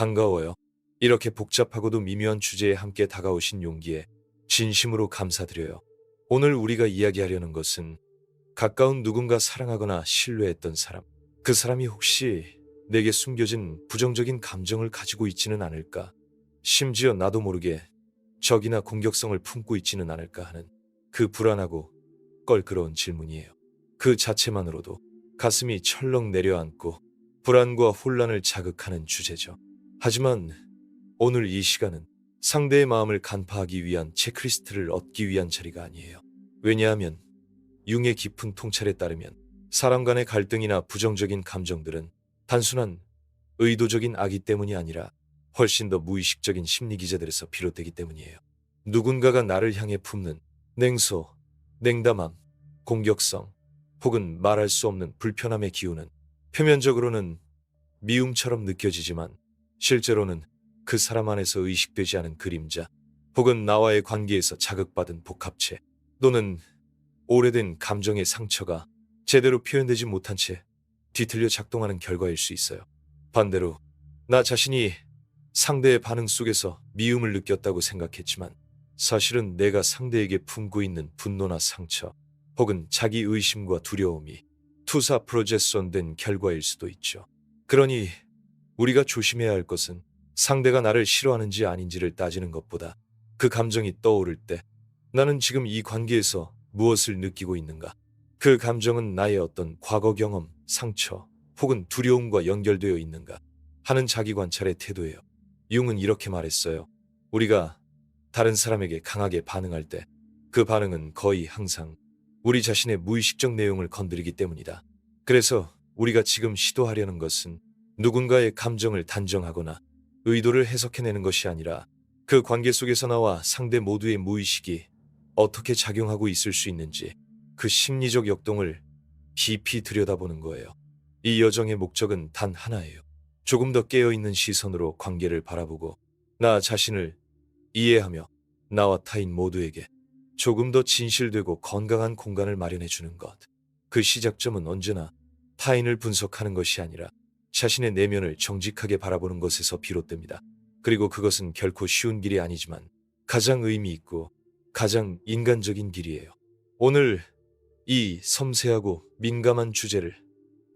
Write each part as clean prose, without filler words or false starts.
반가워요. 이렇게 복잡하고도 미묘한 주제에 함께 다가오신 용기에 진심으로 감사드려요. 오늘 우리가 이야기하려는 것은 가까운 누군가 사랑하거나 신뢰했던 사람. 그 사람이 혹시 내게 숨겨진 부정적인 감정을 가지고 있지는 않을까? 심지어 나도 모르게 적이나 공격성을 품고 있지는 않을까 하는 그 불안하고 껄끄러운 질문이에요. 그 자체만으로도 가슴이 철렁 내려앉고 불안과 혼란을 자극하는 주제죠. 하지만 오늘 이 시간은 상대의 마음을 간파하기 위한 체크리스트를 얻기 위한 자리가 아니에요. 왜냐하면 융의 깊은 통찰에 따르면 사람 간의 갈등이나 부정적인 감정들은 단순한 의도적인 악의 때문이 아니라 훨씬 더 무의식적인 심리 기제들에서 비롯되기 때문이에요. 누군가가 나를 향해 품는 냉소, 냉담함, 공격성, 혹은 말할 수 없는 불편함의 기운은 표면적으로는 미움처럼 느껴지지만 실제로는 그 사람 안에서 의식되지 않은 그림자, 혹은 나와의 관계에서 자극받은 복합체, 또는 오래된 감정의 상처가 제대로 표현되지 못한 채 뒤틀려 작동하는 결과일 수 있어요. 반대로 나 자신이 상대의 반응 속에서 미움을 느꼈다고 생각했지만 사실은 내가 상대에게 품고 있는 분노나 상처, 혹은 자기 의심과 두려움이 투사 프로제선된 결과일 수도 있죠. 그러니 우리가 조심해야 할 것은 상대가 나를 싫어하는지 아닌지를 따지는 것보다 그 감정이 떠오를 때 나는 지금 이 관계에서 무엇을 느끼고 있는가? 그 감정은 나의 어떤 과거 경험, 상처, 혹은 두려움과 연결되어 있는가? 하는 자기 관찰의 태도예요. 융은 이렇게 말했어요. 우리가 다른 사람에게 강하게 반응할 때 그 반응은 거의 항상 우리 자신의 무의식적 내용을 건드리기 때문이다. 그래서 우리가 지금 시도하려는 것은 누군가의 감정을 단정하거나 의도를 해석해내는 것이 아니라 그 관계 속에서 나와 상대 모두의 무의식이 어떻게 작용하고 있을 수 있는지 그 심리적 역동을 깊이 들여다보는 거예요. 이 여정의 목적은 단 하나예요. 조금 더 깨어있는 시선으로 관계를 바라보고 나 자신을 이해하며 나와 타인 모두에게 조금 더 진실되고 건강한 공간을 마련해 주는 것. 그 시작점은 언제나 타인을 분석하는 것이 아니라 자신의 내면을 정직하게 바라보는 것에서 비롯됩니다. 그리고 그것은 결코 쉬운 길이 아니지만 가장 의미 있고 가장 인간적인 길이에요. 오늘 이 섬세하고 민감한 주제를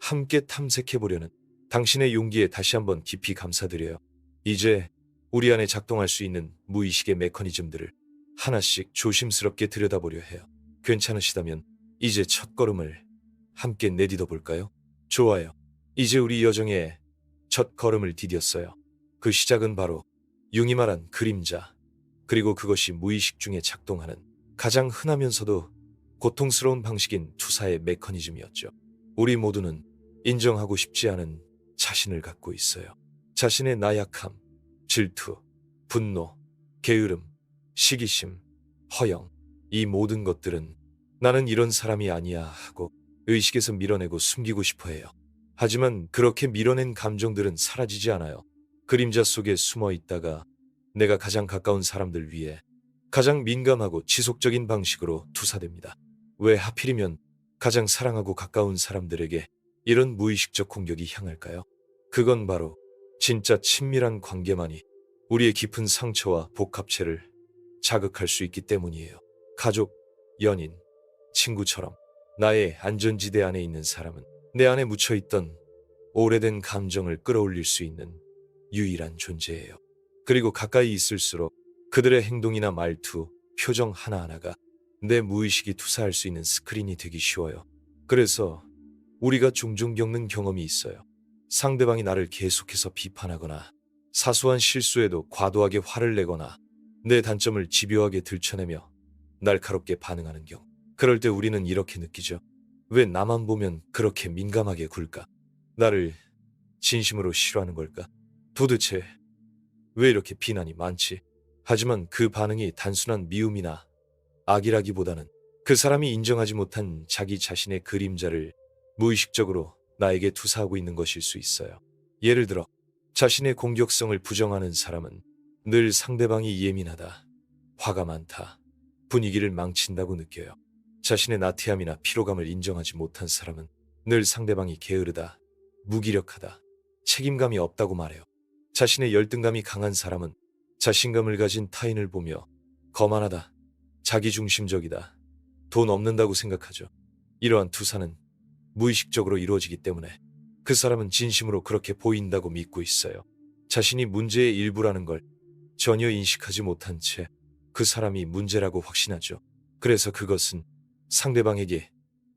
함께 탐색해 보려는 당신의 용기에 다시 한번 깊이 감사드려요. 이제 우리 안에 작동할 수 있는 무의식의 메커니즘들을 하나씩 조심스럽게 들여다보려 해요. 괜찮으시다면 이제 첫걸음을 함께 내딛어 볼까요? 좋아요. 이제 우리 여정의 첫걸음을 디뎠어요. 그 시작은 바로 융이 말한 그림자, 그리고 그것이 무의식 중에 작동하는 가장 흔하면서도 고통스러운 방식인 투사의 메커니즘이었죠. 우리 모두는 인정하고 싶지 않은 자신을 갖고 있어요. 자신의 나약함, 질투, 분노, 게으름, 시기심, 허영, 이 모든 것들은 나는 이런 사람이 아니야 하고 의식에서 밀어내고 숨기고 싶어 해요. 하지만 그렇게 밀어낸 감정들은 사라지지 않아요. 그림자 속에 숨어 있다가 내가 가장 가까운 사람들 위해 가장 민감하고 지속적인 방식으로 투사됩니다. 왜 하필이면 가장 사랑하고 가까운 사람들에게 이런 무의식적 공격이 향할까요? 그건 바로 진짜 친밀한 관계만이 우리의 깊은 상처와 복합체를 자극할 수 있기 때문이에요. 가족, 연인, 친구처럼 나의 안전지대 안에 있는 사람은 내 안에 묻혀있던 오래된 감정을 끌어올릴 수 있는 유일한 존재예요. 그리고 가까이 있을수록 그들의 행동이나 말투, 표정 하나하나가 내 무의식이 투사할 수 있는 스크린이 되기 쉬워요. 그래서 우리가 종종 겪는 경험이 있어요. 상대방이 나를 계속해서 비판하거나 사소한 실수에도 과도하게 화를 내거나 내 단점을 집요하게 들춰내며 날카롭게 반응하는 경우. 그럴 때 우리는 이렇게 느끼죠. 왜 나만 보면 그렇게 민감하게 굴까? 나를 진심으로 싫어하는 걸까? 도대체 왜 이렇게 비난이 많지? 하지만 그 반응이 단순한 미움이나 악이라기보다는 그 사람이 인정하지 못한 자기 자신의 그림자를 무의식적으로 나에게 투사하고 있는 것일 수 있어요. 예를 들어 자신의 공격성을 부정하는 사람은 늘 상대방이 예민하다, 화가 많다, 분위기를 망친다고 느껴요. 자신의 나태함이나 피로감을 인정하지 못한 사람은 늘 상대방이 게으르다, 무기력하다, 책임감이 없다고 말해요. 자신의 열등감이 강한 사람은 자신감을 가진 타인을 보며 거만하다, 자기중심적이다, 돈 없는다고 생각하죠. 이러한 투사는 무의식적으로 이루어지기 때문에 그 사람은 진심으로 그렇게 보인다고 믿고 있어요. 자신이 문제의 일부라는 걸 전혀 인식하지 못한 채 그 사람이 문제라고 확신하죠. 그래서 그것은 상대방에게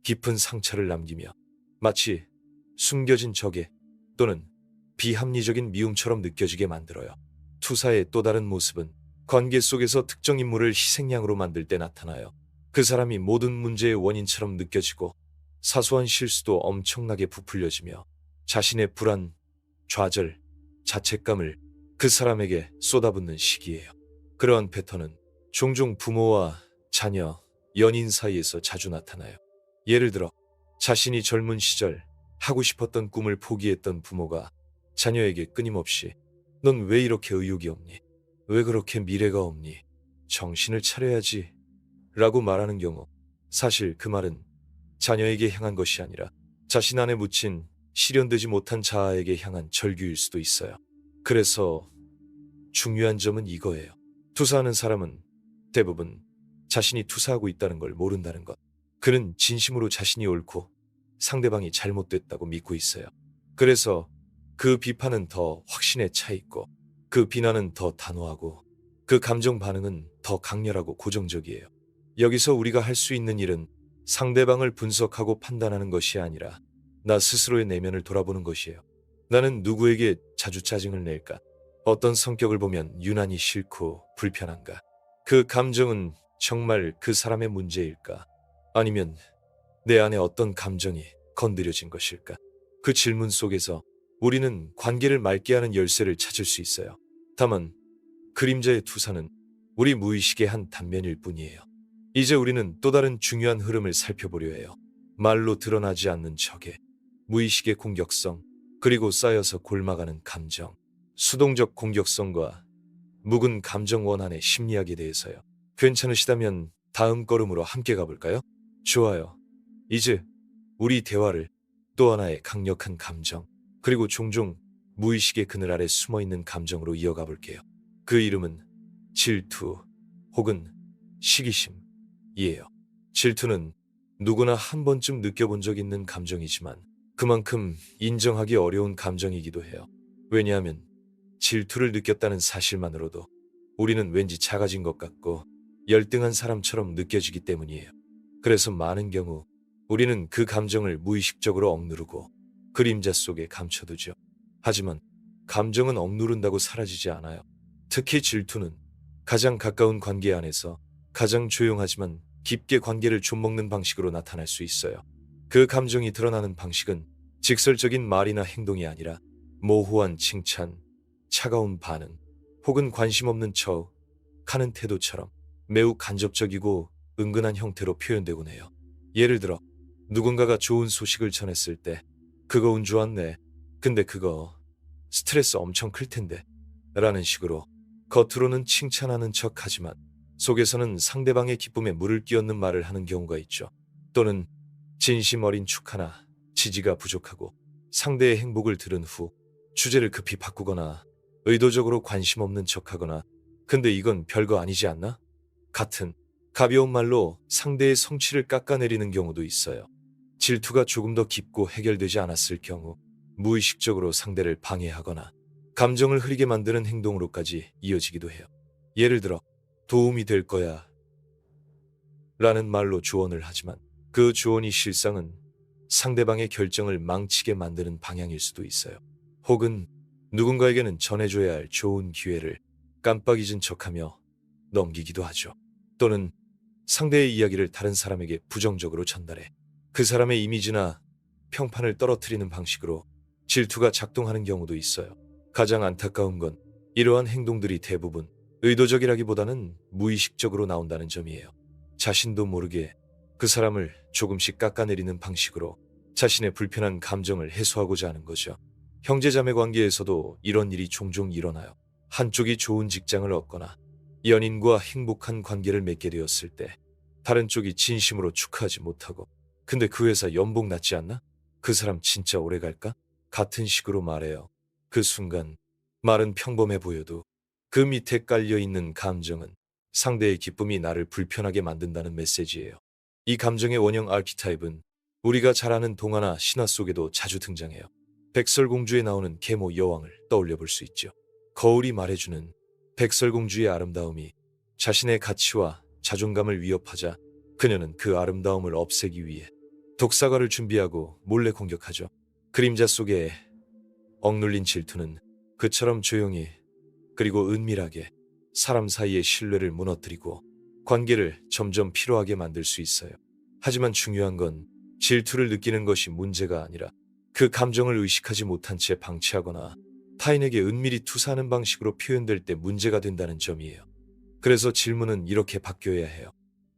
깊은 상처를 남기며 마치 숨겨진 적에 또는 비합리적인 미움처럼 느껴지게 만들어요. 투사의 또 다른 모습은 관계 속에서 특정 인물을 희생양으로 만들 때 나타나요. 그 사람이 모든 문제의 원인처럼 느껴지고 사소한 실수도 엄청나게 부풀려지며 자신의 불안, 좌절, 자책감을 그 사람에게 쏟아붓는 시기예요. 그러한 패턴은 종종 부모와 자녀, 연인 사이에서 자주 나타나요. 예를 들어 자신이 젊은 시절 하고 싶었던 꿈을 포기했던 부모가 자녀에게 끊임없이 넌 왜 이렇게 의욕이 없니? 왜 그렇게 미래가 없니? 정신을 차려야지 라고 말하는 경우, 사실 그 말은 자녀에게 향한 것이 아니라 자신 안에 묻힌 실현되지 못한 자아에게 향한 절규일 수도 있어요. 그래서 중요한 점은 이거예요. 투사하는 사람은 대부분 자신이 투사하고 있다는 걸 모른다는 것. 그는 진심으로 자신이 옳고 상대방이 잘못됐다고 믿고 있어요. 그래서 그 비판은 더 확신에 차 있고 그 비난은 더 단호하고 그 감정 반응은 더 강렬하고 고정적이에요. 여기서 우리가 할 수 있는 일은 상대방을 분석하고 판단하는 것이 아니라 나 스스로의 내면을 돌아보는 것이에요. 나는 누구에게 자주 짜증을 낼까? 어떤 성격을 보면 유난히 싫고 불편한가? 그 감정은 정말 그 사람의 문제일까? 아니면 내 안에 어떤 감정이 건드려진 것일까? 그 질문 속에서 우리는 관계를 맑게 하는 열쇠를 찾을 수 있어요. 다만 그림자의 투사는 우리 무의식의 한 단면일 뿐이에요. 이제 우리는 또 다른 중요한 흐름을 살펴보려 해요. 말로 드러나지 않는 적의 무의식의 공격성, 그리고 쌓여서 골마가는 감정, 수동적 공격성과 묵은 감정 원한의 심리학에 대해서요. 괜찮으시다면 다음 걸음으로 함께 가볼까요? 좋아요. 이제 우리 대화를 또 하나의 강력한 감정, 그리고 종종 무의식의 그늘 아래 숨어있는 감정으로 이어가 볼게요. 그 이름은 질투 혹은 시기심이에요. 질투는 누구나 한 번쯤 느껴본 적 있는 감정이지만 그만큼 인정하기 어려운 감정이기도 해요. 왜냐하면 질투를 느꼈다는 사실만으로도 우리는 왠지 작아진 것 같고 열등한 사람처럼 느껴지기 때문이에요. 그래서 많은 경우 우리는 그 감정을 무의식적으로 억누르고 그림자 속에 감춰두죠. 하지만 감정은 억누른다고 사라지지 않아요. 특히 질투는 가장 가까운 관계 안에서 가장 조용하지만 깊게 관계를 좀먹는 방식으로 나타날 수 있어요. 그 감정이 드러나는 방식은 직설적인 말이나 행동이 아니라 모호한 칭찬, 차가운 반응, 혹은 관심 없는 척 하는 태도처럼 매우 간접적이고 은근한 형태로 표현되곤 해요. 예를 들어 누군가가 좋은 소식을 전했을 때 그거 운 좋았네. 근데 그거 스트레스 엄청 클 텐데 라는 식으로 겉으로는 칭찬하는 척하지만 속에서는 상대방의 기쁨에 물을 끼얹는 말을 하는 경우가 있죠. 또는 진심 어린 축하나 지지가 부족하고 상대의 행복을 들은 후 주제를 급히 바꾸거나 의도적으로 관심 없는 척하거나 근데 이건 별거 아니지 않나? 같은 가벼운 말로 상대의 성취를 깎아내리는 경우도 있어요. 질투가 조금 더 깊고 해결되지 않았을 경우 무의식적으로 상대를 방해하거나 감정을 흐리게 만드는 행동으로까지 이어지기도 해요. 예를 들어 도움이 될 거야 라는 말로 조언을 하지만 그 조언이 실상은 상대방의 결정을 망치게 만드는 방향일 수도 있어요. 혹은 누군가에게는 전해줘야 할 좋은 기회를 깜빡 잊은 척하며 넘기기도 하죠. 또는 상대의 이야기를 다른 사람에게 부정적으로 전달해 그 사람의 이미지나 평판을 떨어뜨리는 방식으로 질투가 작동하는 경우도 있어요. 가장 안타까운 건 이러한 행동들이 대부분 의도적이라기보다는 무의식적으로 나온다는 점이에요. 자신도 모르게 그 사람을 조금씩 깎아내리는 방식으로 자신의 불편한 감정을 해소하고자 하는 거죠. 형제자매 관계에서도 이런 일이 종종 일어나요. 한쪽이 좋은 직장을 얻거나 연인과 행복한 관계를 맺게 되었을 때 다른 쪽이 진심으로 축하하지 못하고 근데 그 회사 연봉 낮지 않나? 그 사람 진짜 오래 갈까? 같은 식으로 말해요. 그 순간 말은 평범해 보여도 그 밑에 깔려있는 감정은 상대의 기쁨이 나를 불편하게 만든다는 메시지예요. 이 감정의 원형 아키타입은 우리가 잘 아는 동화나 신화 속에도 자주 등장해요. 백설공주에 나오는 계모 여왕을 떠올려 볼 수 있죠. 거울이 말해주는 백설공주의 아름다움이 자신의 가치와 자존감을 위협하자 그녀는 그 아름다움을 없애기 위해 독사과를 준비하고 몰래 공격하죠. 그림자 속에 억눌린 질투는 그처럼 조용히 그리고 은밀하게 사람 사이의 신뢰를 무너뜨리고 관계를 점점 피로하게 만들 수 있어요. 하지만 중요한 건 질투를 느끼는 것이 문제가 아니라 그 감정을 의식하지 못한 채 방치하거나 타인에게 은밀히 투사하는 방식으로 표현될 때 문제가 된다는 점이에요. 그래서 질문은 이렇게 바뀌어야 해요.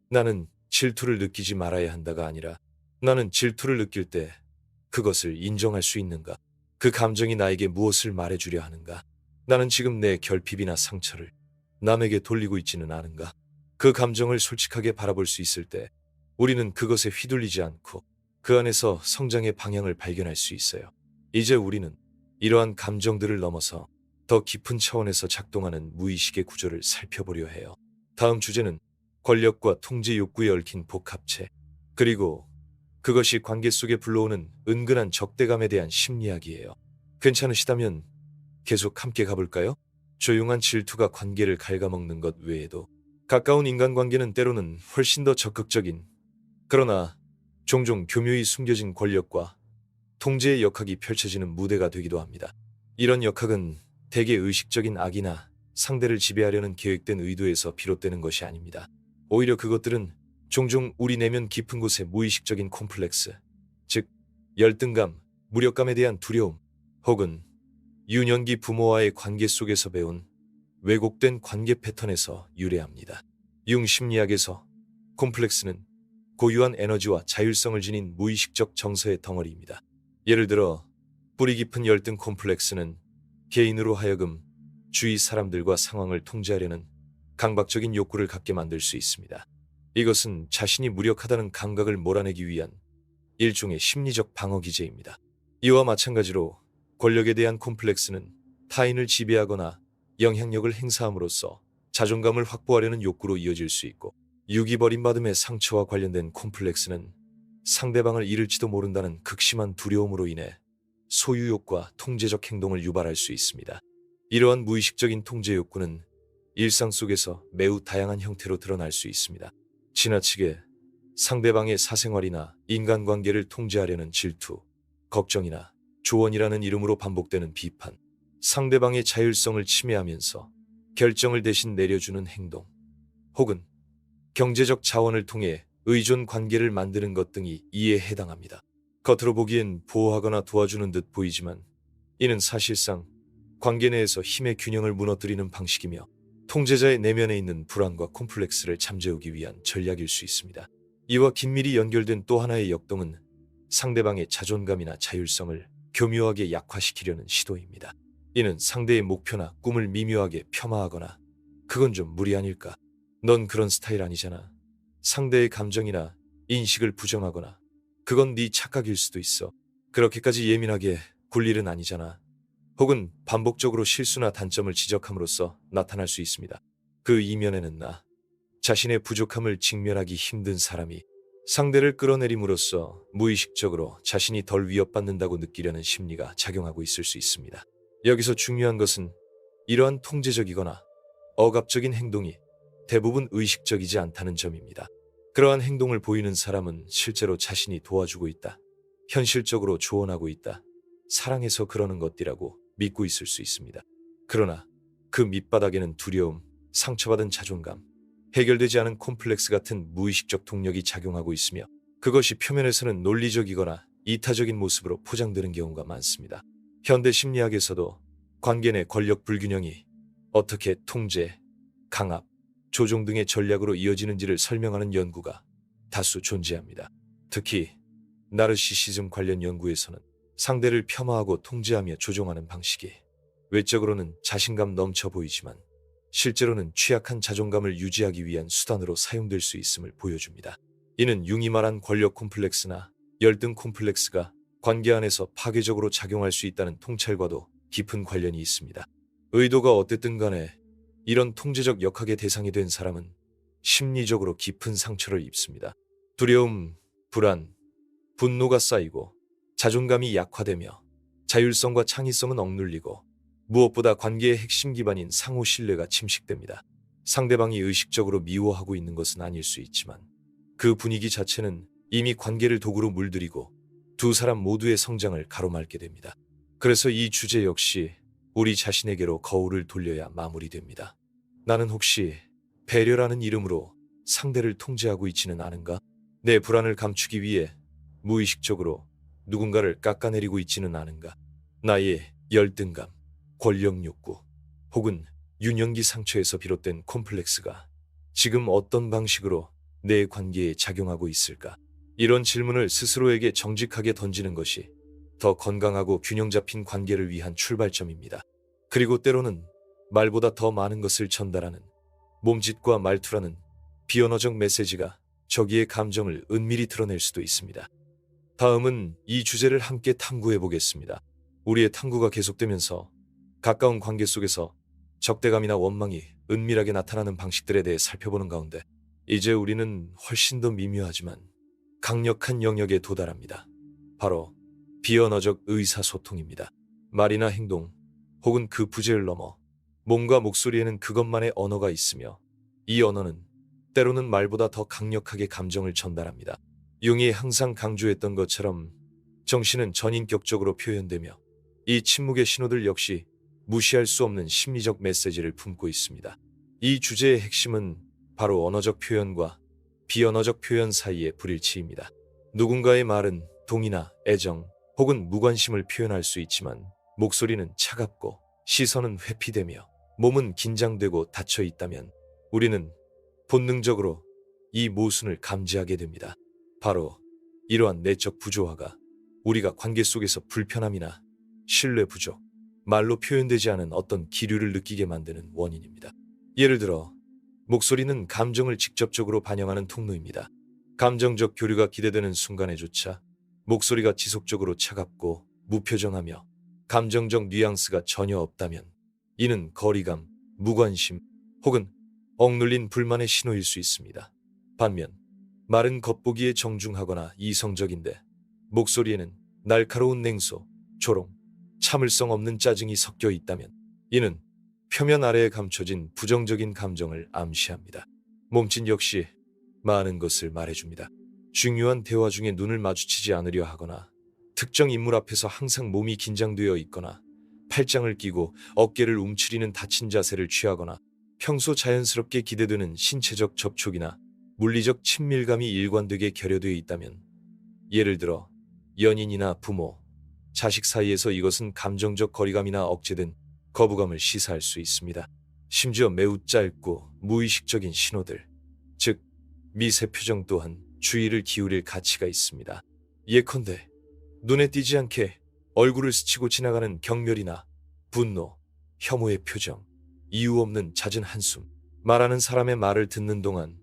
나는 질투를 느끼지 말아야 한다가 아니라 나는 질투를 느낄 때 그것을 인정할 수 있는가? 그 감정이 나에게 무엇을 말해주려 하는가? 나는 지금 내 결핍이나 상처를 남에게 돌리고 있지는 않은가? 그 감정을 솔직하게 바라볼 수 있을 때 우리는 그것에 휘둘리지 않고 그 안에서 성장의 방향을 발견할 수 있어요. 이제 우리는 이러한 감정들을 넘어서 더 깊은 차원에서 작동하는 무의식의 구조를 살펴보려 해요. 다음 주제는 권력과 통제 욕구에 얽힌 복합체, 그리고 그것이 관계 속에 불러오는 은근한 적대감에 대한 심리학이에요. 괜찮으시다면 계속 함께 가볼까요? 조용한 질투가 관계를 갉아먹는 것 외에도 가까운 인간관계는 때로는 훨씬 더 적극적인, 그러나 종종 교묘히 숨겨진 권력과 통제의 역학이 펼쳐지는 무대가 되기도 합니다. 이런 역학은 대개 의식적인 악이나 상대를 지배하려는 계획된 의도에서 비롯되는 것이 아닙니다. 오히려 그것들은 종종 우리 내면 깊은 곳의 무의식적인 콤플렉스, 즉 열등감, 무력감에 대한 두려움, 혹은 유년기 부모와의 관계 속에서 배운 왜곡된 관계 패턴에서 유래합니다. 융 심리학에서 콤플렉스는 고유한 에너지와 자율성을 지닌 무의식적 정서의 덩어리입니다. 예를 들어 뿌리 깊은 열등 콤플렉스는 개인으로 하여금 주위 사람들과 상황을 통제하려는 강박적인 욕구를 갖게 만들 수 있습니다. 이것은 자신이 무력하다는 감각을 몰아내기 위한 일종의 심리적 방어 기제입니다. 이와 마찬가지로 권력에 대한 콤플렉스는 타인을 지배하거나 영향력을 행사함으로써 자존감을 확보하려는 욕구로 이어질 수 있고, 유기 버림받음의 상처와 관련된 콤플렉스는 상대방을 잃을지도 모른다는 극심한 두려움으로 인해 소유욕과 통제적 행동을 유발할 수 있습니다. 이러한 무의식적인 통제 욕구는 일상 속에서 매우 다양한 형태로 드러날 수 있습니다. 지나치게 상대방의 사생활이나 인간관계를 통제하려는 질투, 걱정이나 조언이라는 이름으로 반복되는 비판, 상대방의 자율성을 침해하면서 결정을 대신 내려주는 행동, 혹은 경제적 자원을 통해 의존 관계를 만드는 것 등이 이에 해당합니다. 겉으로 보기엔 보호하거나 도와주는 듯 보이지만 이는 사실상 관계 내에서 힘의 균형을 무너뜨리는 방식이며 통제자의 내면에 있는 불안과 콤플렉스를 잠재우기 위한 전략일 수 있습니다. 이와 긴밀히 연결된 또 하나의 역동은 상대방의 자존감이나 자율성을 교묘하게 약화시키려는 시도입니다. 이는 상대의 목표나 꿈을 미묘하게 폄하하거나 그건 좀 무리 아닐까? 넌 그런 스타일 아니잖아. 상대의 감정이나 인식을 부정하거나 그건 네 착각일 수도 있어. 그렇게까지 예민하게 굴 일은 아니잖아. 혹은 반복적으로 실수나 단점을 지적함으로써 나타날 수 있습니다. 그 이면에는 나 자신의 부족함을 직면하기 힘든 사람이 상대를 끌어내림으로써 무의식적으로 자신이 덜 위협받는다고 느끼려는 심리가 작용하고 있을 수 있습니다. 여기서 중요한 것은 이러한 통제적이거나 억압적인 행동이 대부분 의식적이지 않다는 점입니다. 그러한 행동을 보이는 사람은 실제로 자신이 도와주고 있다, 현실적으로 조언하고 있다, 사랑해서 그러는 것이라고 믿고 있을 수 있습니다. 그러나 그 밑바닥에는 두려움, 상처받은 자존감, 해결되지 않은 콤플렉스 같은 무의식적 동력이 작용하고 있으며 그것이 표면에서는 논리적이거나 이타적인 모습으로 포장되는 경우가 많습니다. 현대 심리학에서도 관계 내 권력 불균형이 어떻게 통제, 강압, 조종 등의 전략으로 이어지는지를 설명하는 연구가 다수 존재합니다. 특히 나르시시즘 관련 연구에서는 상대를 폄하하고 통제하며 조종하는 방식이 외적으로는 자신감 넘쳐 보이지만 실제로는 취약한 자존감을 유지하기 위한 수단으로 사용될 수 있음을 보여줍니다. 이는 융이 말한 권력 콤플렉스나 열등 콤플렉스가 관계 안에서 파괴적으로 작용할 수 있다는 통찰과도 깊은 관련이 있습니다. 의도가 어땠든 간에 이런 통제적 역학의 대상이 된 사람은 심리적으로 깊은 상처를 입습니다. 두려움, 불안, 분노가 쌓이고 자존감이 약화되며 자율성과 창의성은 억눌리고 무엇보다 관계의 핵심 기반인 상호 신뢰가 침식됩니다. 상대방이 의식적으로 미워하고 있는 것은 아닐 수 있지만 그 분위기 자체는 이미 관계를 도구로 물들이고 두 사람 모두의 성장을 가로막게 됩니다. 그래서 이 주제 역시 우리 자신에게로 거울을 돌려야 마무리됩니다. 나는 혹시 배려라는 이름으로 상대를 통제하고 있지는 않은가? 내 불안을 감추기 위해 무의식적으로 누군가를 깎아내리고 있지는 않은가? 나의 열등감, 권력 욕구, 혹은 유년기 상처에서 비롯된 콤플렉스가 지금 어떤 방식으로 내 관계에 작용하고 있을까? 이런 질문을 스스로에게 정직하게 던지는 것이 더 건강하고 균형 잡힌 관계를 위한 출발점입니다. 그리고 때로는 말보다 더 많은 것을 전달하는 몸짓과 말투라는 비언어적 메시지가 저기의 감정을 은밀히 드러낼 수도 있습니다. 다음은 이 주제를 함께 탐구해 보겠습니다. 우리의 탐구가 계속되면서 가까운 관계 속에서 적대감이나 원망이 은밀하게 나타나는 방식들에 대해 살펴보는 가운데 이제 우리는 훨씬 더 미묘하지만 강력한 영역에 도달합니다. 바로 비언어적 의사소통입니다. 말이나 행동 혹은 그 부재를 넘어 몸과 목소리에는 그것만의 언어가 있으며 이 언어는 때로는 말보다 더 강력하게 감정을 전달합니다. 융이 항상 강조했던 것처럼 정신은 전인격적으로 표현되며 이 침묵의 신호들 역시 무시할 수 없는 심리적 메시지를 품고 있습니다. 이 주제의 핵심은 바로 언어적 표현과 비언어적 표현 사이의 불일치입니다. 누군가의 말은 동의나 애정 혹은 무관심을 표현할 수 있지만 목소리는 차갑고 시선은 회피되며 몸은 긴장되고 닫혀 있다면 우리는 본능적으로 이 모순을 감지하게 됩니다. 바로 이러한 내적 부조화가 우리가 관계 속에서 불편함이나 신뢰 부족, 말로 표현되지 않은 어떤 기류를 느끼게 만드는 원인입니다. 예를 들어 목소리는 감정을 직접적으로 반영하는 통로입니다. 감정적 교류가 기대되는 순간에조차 목소리가 지속적으로 차갑고 무표정하며 감정적 뉘앙스가 전혀 없다면 이는 거리감, 무관심 혹은 억눌린 불만의 신호일 수 있습니다. 반면 말은 겉보기에 정중하거나 이성적인데 목소리에는 날카로운 냉소, 조롱, 참을성 없는 짜증이 섞여 있다면 이는 표면 아래에 감춰진 부정적인 감정을 암시합니다. 몸짓 역시 많은 것을 말해줍니다. 중요한 대화 중에 눈을 마주치지 않으려 하거나 특정 인물 앞에서 항상 몸이 긴장되어 있거나 팔짱을 끼고 어깨를 움츠리는 닫힌 자세를 취하거나 평소 자연스럽게 기대되는 신체적 접촉이나 물리적 친밀감이 일관되게 결여되어 있다면 예를 들어 연인이나 부모, 자식 사이에서 이것은 감정적 거리감이나 억제된 거부감을 시사할 수 있습니다. 심지어 매우 짧고 무의식적인 신호들, 즉 미세 표정 또한 주의를 기울일 가치가 있습니다. 예컨대 눈에 띄지 않게 얼굴을 스치고 지나가는 경멸이나 분노, 혐오의 표정, 이유 없는 잦은 한숨, 말하는 사람의 말을 듣는 동안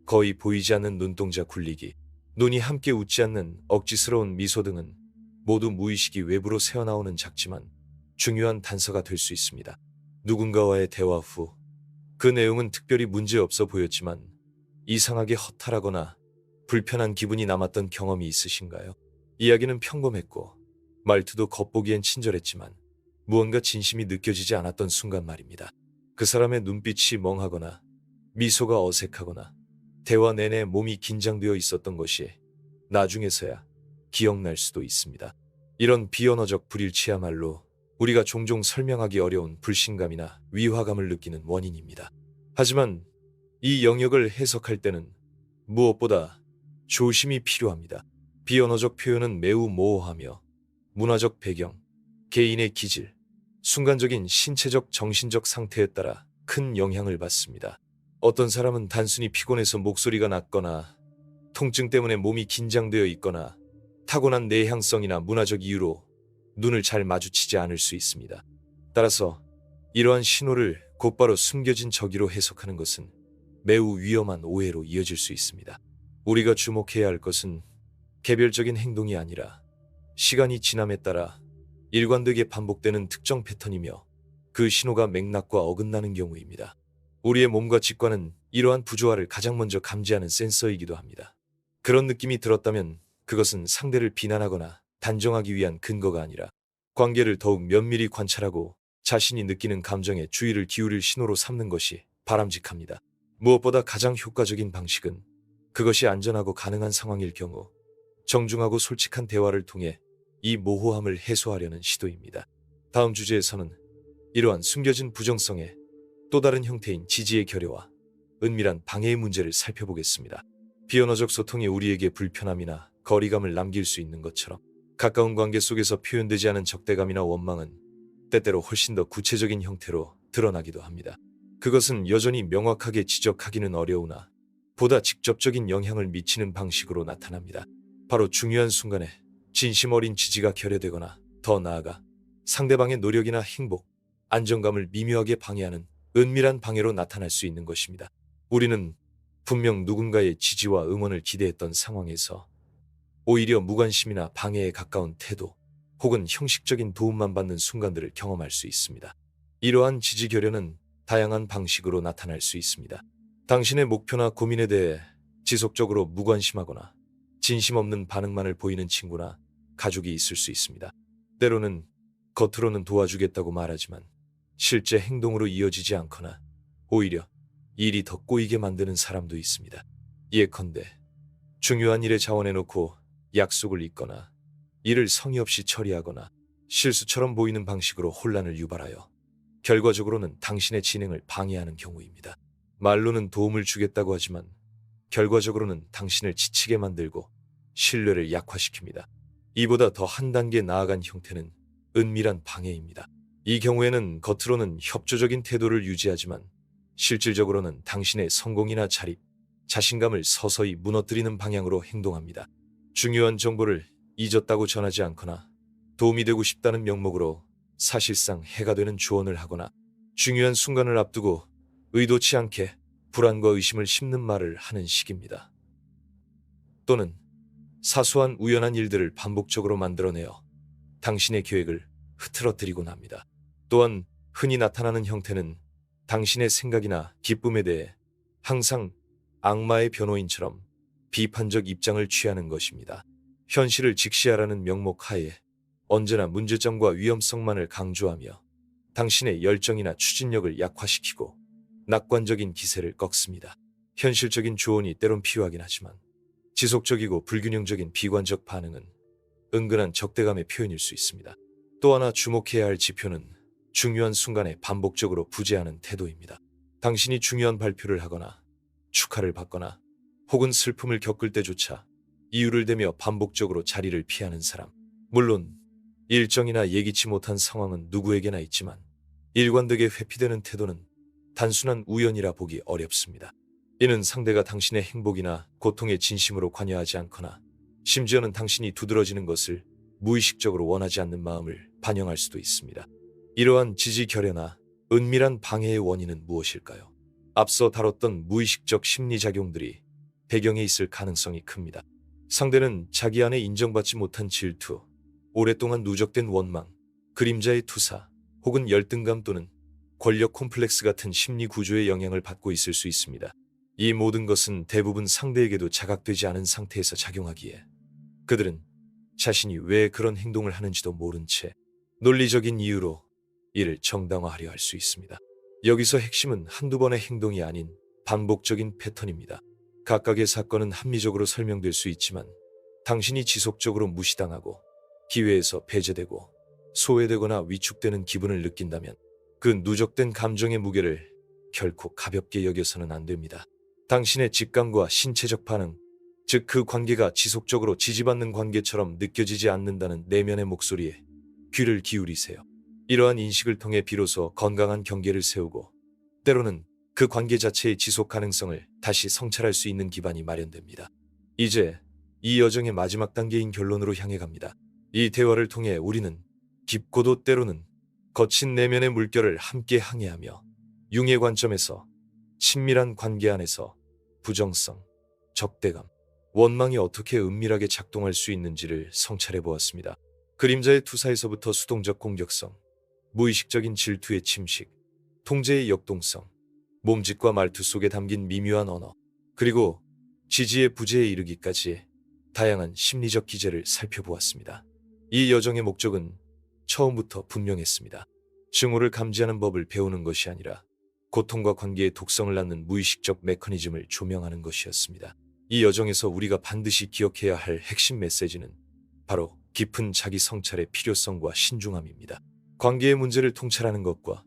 거의 보이지 않는 눈동자 굴리기, 눈이 함께 웃지 않는 억지스러운 미소 등은 모두 무의식이 외부로 새어나오는 작지만 중요한 단서가 될 수 있습니다. 누군가와의 대화 후 그 내용은 특별히 문제없어 보였지만 이상하게 허탈하거나 불편한 기분이 남았던 경험이 있으신가요? 이야기는 평범했고 말투도 겉보기엔 친절했지만 무언가 진심이 느껴지지 않았던 순간 말입니다. 그 사람의 눈빛이 멍하거나 미소가 어색하거나 대화 내내 몸이 긴장되어 있었던 것이 나중에서야 기억날 수도 있습니다. 이런 비언어적 불일치야말로 우리가 종종 설명하기 어려운 불신감이나 위화감을 느끼는 원인입니다. 하지만 이 영역을 해석할 때는 무엇보다 조심이 필요합니다. 비언어적 표현은 매우 모호하며 문화적 배경, 개인의 기질, 순간적인 신체적 정신적 상태에 따라 큰 영향을 받습니다. 어떤 사람은 단순히 피곤해서 목소리가 낮거나 통증 때문에 몸이 긴장되어 있거나 타고난 내향성이나 문화적 이유로 눈을 잘 마주치지 않을 수 있습니다. 따라서 이러한 신호를 곧바로 숨겨진 적이로 해석하는 것은 매우 위험한 오해로 이어질 수 있습니다. 우리가 주목해야 할 것은 개별적인 행동이 아니라 시간이 지남에 따라 일관되게 반복되는 특정 패턴이며 그 신호가 맥락과 어긋나는 경우입니다. 우리의 몸과 직관은 이러한 부조화를 가장 먼저 감지하는 센서이기도 합니다. 그런 느낌이 들었다면 그것은 상대를 비난하거나 단정하기 위한 근거가 아니라 관계를 더욱 면밀히 관찰하고 자신이 느끼는 감정에 주의를 기울일 신호로 삼는 것이 바람직합니다. 무엇보다 가장 효과적인 방식은 그것이 안전하고 가능한 상황일 경우 정중하고 솔직한 대화를 통해 이 모호함을 해소하려는 시도입니다. 다음 주제에서는 이러한 숨겨진 부정성의 또 다른 형태인 지지의 결여와 은밀한 방해의 문제를 살펴보겠습니다. 비언어적 소통이 우리에게 불편함이나 거리감을 남길 수 있는 것처럼 가까운 관계 속에서 표현되지 않은 적대감이나 원망은 때때로 훨씬 더 구체적인 형태로 드러나기도 합니다. 그것은 여전히 명확하게 지적하기는 어려우나 보다 직접적인 영향을 미치는 방식으로 나타납니다. 바로 중요한 순간에 진심 어린 지지가 결여되거나 더 나아가 상대방의 노력이나 행복, 안정감을 미묘하게 방해하는 은밀한 방해로 나타날 수 있는 것입니다. 우리는 분명 누군가의 지지와 응원을 기대했던 상황에서 오히려 무관심이나 방해에 가까운 태도 혹은 형식적인 도움만 받는 순간들을 경험할 수 있습니다. 이러한 지지 결여는 다양한 방식으로 나타날 수 있습니다. 당신의 목표나 고민에 대해 지속적으로 무관심하거나 진심 없는 반응만을 보이는 친구나 가족이 있을 수 있습니다. 때로는 겉으로는 도와주겠다고 말하지만 실제 행동으로 이어지지 않거나 오히려 일이 더 꼬이게 만드는 사람도 있습니다. 예컨대 중요한 일에 자원해놓고 약속을 잊거나 일을 성의 없이 처리하거나 실수처럼 보이는 방식으로 혼란을 유발하여 결과적으로는 당신의 진행을 방해하는 경우입니다. 말로는 도움을 주겠다고 하지만 결과적으로는 당신을 지치게 만들고 신뢰를 약화시킵니다. 이보다 더 한 단계 나아간 형태는 은밀한 방해입니다. 이 경우에는 겉으로는 협조적인 태도를 유지하지만 실질적으로는 당신의 성공이나 자립, 자신감을 서서히 무너뜨리는 방향으로 행동합니다. 중요한 정보를 잊었다고 전하지 않거나 도움이 되고 싶다는 명목으로 사실상 해가 되는 조언을 하거나 중요한 순간을 앞두고 의도치 않게 불안과 의심을 심는 말을 하는 식입니다. 또는 사소한 우연한 일들을 반복적으로 만들어내어 당신의 계획을 흐트러뜨리곤 합니다. 또한 흔히 나타나는 형태는 당신의 생각이나 기쁨에 대해 항상 악마의 변호인처럼 비판적 입장을 취하는 것입니다. 현실을 직시하라는 명목 하에 언제나 문제점과 위험성만을 강조하며 당신의 열정이나 추진력을 약화시키고 낙관적인 기세를 꺾습니다. 현실적인 조언이 때론 필요하긴 하지만 지속적이고 불균형적인 비관적 반응은 은근한 적대감의 표현일 수 있습니다. 또 하나 주목해야 할 지표는 중요한 순간에 반복적으로 부재하는 태도입니다. 당신이 중요한 발표를 하거나 축하를 받거나 혹은 슬픔을 겪을 때조차 이유를 대며 반복적으로 자리를 피하는 사람. 물론 일정이나 예기치 못한 상황은 누구에게나 있지만 일관되게 회피되는 태도는 단순한 우연이라 보기 어렵습니다. 이는 상대가 당신의 행복이나 고통에 진심으로 관여하지 않거나 심지어는 당신이 두드러지는 것을 무의식적으로 원하지 않는 마음을 반영할 수도 있습니다. 이러한 지지 결여나 은밀한 방해의 원인은 무엇일까요? 앞서 다뤘던 무의식적 심리작용들이 배경에 있을 가능성이 큽니다. 상대는 자기 안에 인정받지 못한 질투, 오랫동안 누적된 원망, 그림자의 투사, 혹은 열등감 또는 권력 콤플렉스 같은 심리 구조의 영향을 받고 있을 수 있습니다. 이 모든 것은 대부분 상대에게도 자각되지 않은 상태에서 작용하기에 그들은 자신이 왜 그런 행동을 하는지도 모른 채 논리적인 이유로 이를 정당화하려 할 수 있습니다. 여기서 핵심은 한두 번의 행동이 아닌 반복적인 패턴입니다. 각각의 사건은 합리적으로 설명될 수 있지만 당신이 지속적으로 무시당하고 기회에서 배제되고 소외되거나 위축되는 기분을 느낀다면 그 누적된 감정의 무게를 결코 가볍게 여겨서는 안 됩니다. 당신의 직감과 신체적 반응, 즉 그 관계가 지속적으로 지지받는 관계처럼 느껴지지 않는다는 내면의 목소리에 귀를 기울이세요. 이러한 인식을 통해 비로소 건강한 경계를 세우고 때로는 그 관계 자체의 지속 가능성을 다시 성찰할 수 있는 기반이 마련됩니다. 이제 이 여정의 마지막 단계인 결론으로 향해 갑니다. 이 대화를 통해 우리는 깊고도 때로는 거친 내면의 물결을 함께 항해하며 융의 관점에서 친밀한 관계 안에서 부정성, 적대감, 원망이 어떻게 은밀하게 작동할 수 있는지를 성찰해 보았습니다. 그림자의 투사에서부터 수동적 공격성, 무의식적인 질투의 침식, 통제의 역동성, 몸짓과 말투 속에 담긴 미묘한 언어, 그리고 지지의 부재에 이르기까지 다양한 심리적 기제를 살펴보았습니다. 이 여정의 목적은 처음부터 분명했습니다. 증오를 감지하는 법을 배우는 것이 아니라 고통과 관계의 독성을 낳는 무의식적 메커니즘을 조명하는 것이었습니다. 이 여정에서 우리가 반드시 기억해야 할 핵심 메시지는 바로 깊은 자기 성찰의 필요성과 신중함입니다. 관계의 문제를 통찰하는 것과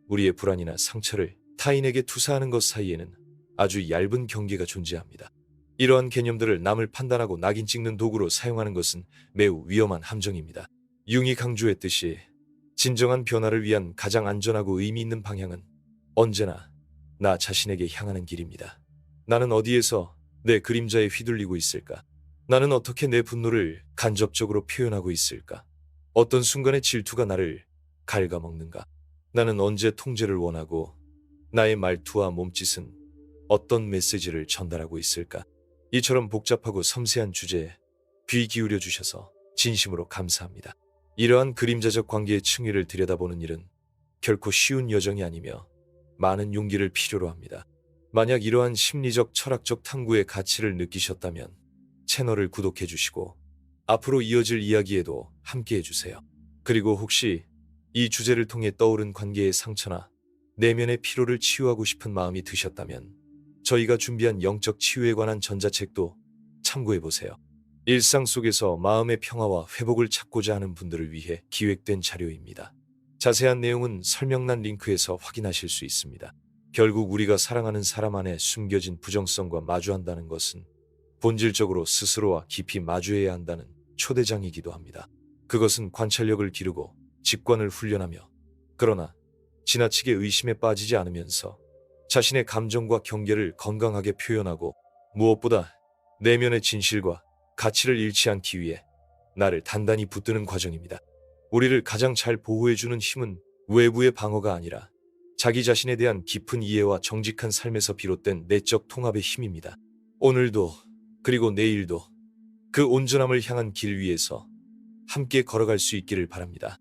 우리의 불안이나 상처를 타인에게 투사하는 것 사이에는 아주 얇은 경계가 존재합니다. 이러한 개념들을 남을 판단하고 낙인 찍는 도구로 사용하는 것은 매우 위험한 함정입니다. 융이 강조했듯이 진정한 변화를 위한 가장 안전하고 의미 있는 방향은 언제나 나 자신에게 향하는 길입니다. 나는 어디에서 내 그림자에 휘둘리고 있을까? 나는 어떻게 내 분노를 간접적으로 표현하고 있을까? 어떤 순간의 질투가 나를 갉아먹는가? 나는 언제 통제를 원하고 나의 말투와 몸짓은 어떤 메시지를 전달하고 있을까? 이처럼 복잡하고 섬세한 주제에 귀 기울여 주셔서 진심으로 감사합니다. 이러한 그림자적 관계의 층위를 들여다보는 일은 결코 쉬운 여정이 아니며 많은 용기를 필요로 합니다. 만약 이러한 심리적 철학적 탐구의 가치를 느끼셨다면 채널을 구독해 주시고 앞으로 이어질 이야기에도 함께 해주세요. 그리고 혹시 이 주제를 통해 떠오른 관계의 상처나 내면의 피로를 치유하고 싶은 마음이 드셨다면 저희가 준비한 영적 치유에 관한 전자책도 참고해보세요. 일상 속에서 마음의 평화와 회복을 찾고자 하는 분들을 위해 기획된 자료입니다. 자세한 내용은 설명란 링크에서 확인하실 수 있습니다. 결국 우리가 사랑하는 사람 안에 숨겨진 부정성과 마주한다는 것은 본질적으로 스스로와 깊이 마주해야 한다는 초대장이기도 합니다. 그것은 관찰력을 기르고 직관을 훈련하며, 그러나 지나치게 의심에 빠지지 않으면서 자신의 감정과 경계를 건강하게 표현하고, 무엇보다 내면의 진실과 가치를 잃지 않기 위해 나를 단단히 붙드는 과정입니다. 우리를 가장 잘 보호해주는 힘은 외부의 방어가 아니라 자기 자신에 대한 깊은 이해와 정직한 삶에서 비롯된 내적 통합의 힘입니다. 오늘도 그리고 내일도 그 온전함을 향한 길 위에서 함께 걸어갈 수 있기를 바랍니다.